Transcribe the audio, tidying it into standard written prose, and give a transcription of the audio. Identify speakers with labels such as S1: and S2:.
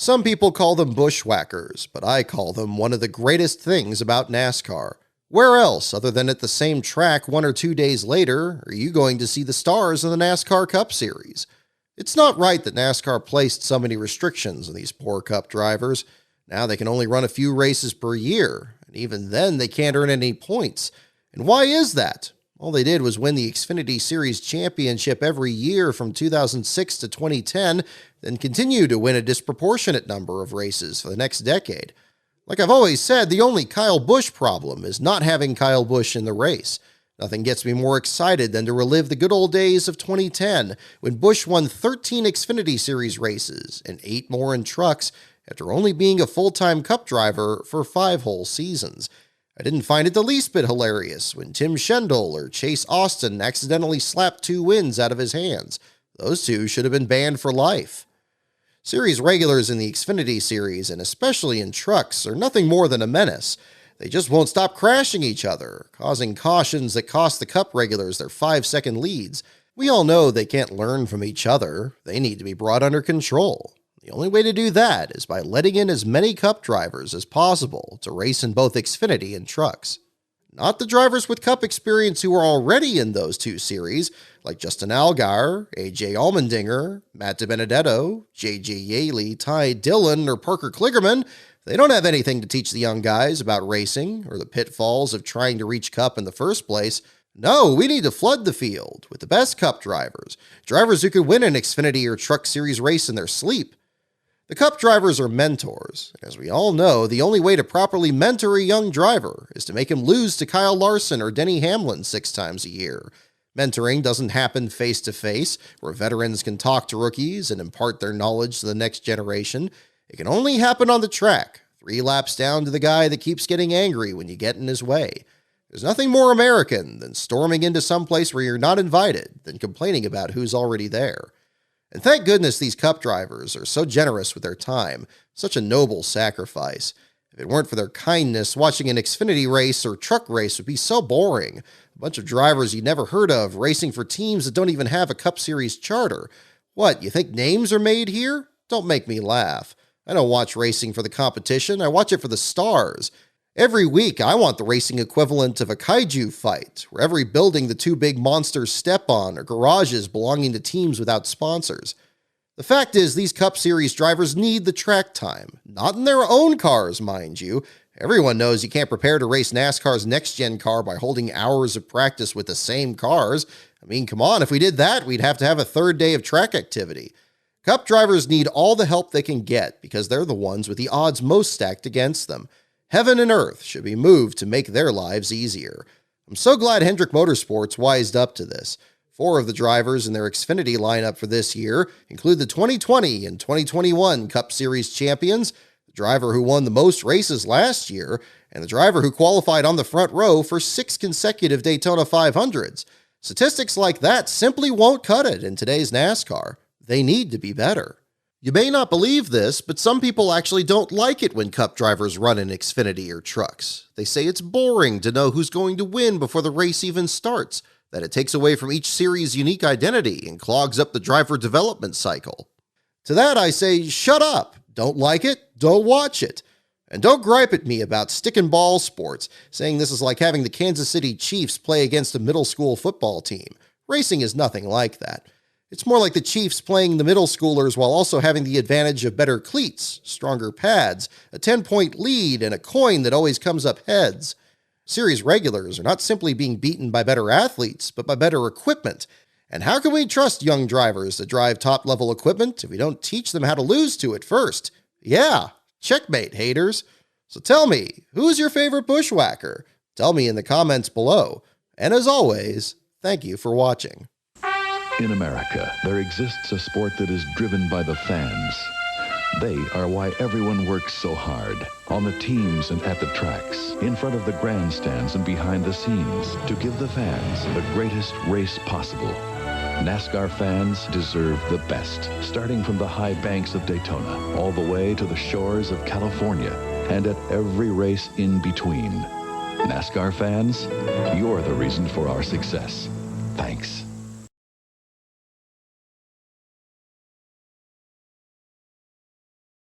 S1: Some people call them bushwhackers, but I call them one of the greatest things about NASCAR. Where else, other than at the same track 1 or 2 days later, are you going to see the stars of the NASCAR Cup Series? It's not right that NASCAR placed so many restrictions on these poor Cup drivers. Now they can only run a few races per year, and even then they can't earn any points. And why is that? All they did was win the Xfinity Series championship every year from 2006 to 2010, then continue to win a disproportionate number of races for the next decade. Like I've always said, the only Kyle Busch problem is not having Kyle Busch in the race. Nothing gets me more excited than to relive the good old days of 2010, when Busch won 13 Xfinity Series races and 8 more in trucks after only being a full-time Cup driver for 5 whole seasons. I didn't find it the least bit hilarious when Tim Schendel or Chase Austin accidentally slapped 2 wins out of his hands. Those 2 should have been banned for life. Series regulars in the Xfinity Series, and especially in trucks, are nothing more than a menace. They just won't stop crashing each other, causing cautions that cost the Cup regulars their 5-second leads. We all know they can't learn from each other. They need to be brought under control. The only way to do that is by letting in as many Cup drivers as possible to race in both Xfinity and trucks. Not the drivers with Cup experience who are already in those 2 series, like Justin Allgaier, AJ Allmendinger, Matt DiBenedetto, JJ Yaley, Ty Dillon, or Parker Kligerman. They don't have anything to teach the young guys about racing or the pitfalls of trying to reach Cup in the first place. No, we need to flood the field with the best Cup drivers, drivers who could win an Xfinity or Truck Series race in their sleep. The Cup drivers are mentors, and as we all know, the only way to properly mentor a young driver is to make him lose to Kyle Larson or Denny Hamlin 6 times a year. Mentoring doesn't happen face-to-face, where veterans can talk to rookies and impart their knowledge to the next generation. It can only happen on the track, 3 laps down to the guy that keeps getting angry when you get in his way. There's nothing more American than storming into some place where you're not invited than complaining about who's already there. And thank goodness these Cup drivers are so generous with their time, such a noble sacrifice. If it weren't for their kindness, watching an Xfinity race or truck race would be so boring. A bunch of drivers you never heard of racing for teams that don't even have a Cup Series charter. What, you think names are made here? Don't make me laugh. I don't watch racing for the competition, I watch it for the stars. Every week, I want the racing equivalent of a kaiju fight, where every building the 2 big monsters step on are garages belonging to teams without sponsors. The fact is, these Cup Series drivers need the track time. Not in their own cars, mind you. Everyone knows you can't prepare to race NASCAR's next-gen car by holding hours of practice with the same cars. I mean, come on, if we did that, we'd have to have a 3rd day of track activity. Cup drivers need all the help they can get because they're the ones with the odds most stacked against them. Heaven and earth should be moved to make their lives easier. I'm so glad Hendrick Motorsports wised up to this. 4 of the drivers in their Xfinity lineup for this year include the 2020 and 2021 Cup Series champions, the driver who won the most races last year, and the driver who qualified on the front row for 6 consecutive Daytona 500s. Statistics like that simply won't cut it in today's NASCAR. They need to be better. You may not believe this, but some people actually don't like it when Cup drivers run in Xfinity or trucks. They say it's boring to know who's going to win before the race even starts, that it takes away from each series' unique identity and clogs up the driver development cycle. To that I say, shut up. Don't like it? Don't watch it. And don't gripe at me about stick and ball sports, saying this is like having the Kansas City Chiefs play against a middle school football team. Racing is nothing like that. It's more like the Chiefs playing the middle schoolers while also having the advantage of better cleats, stronger pads, a 10-point lead, and a coin that always comes up heads. Series regulars are not simply being beaten by better athletes, but by better equipment. And how can we trust young drivers to drive top-level equipment if we don't teach them how to lose to it first? Yeah, checkmate, haters. So tell me, who's your favorite bushwhacker? Tell me in the comments below. And as always, thank you for watching.
S2: In America, there exists a sport that is driven by the fans. They are why everyone works so hard, on the teams and at the tracks, in front of the grandstands and behind the scenes, to give the fans the greatest race possible. NASCAR fans deserve the best, starting from the high banks of Daytona, all the way to the shores of California, and at every race in between. NASCAR fans, you're the reason for our success. Thanks.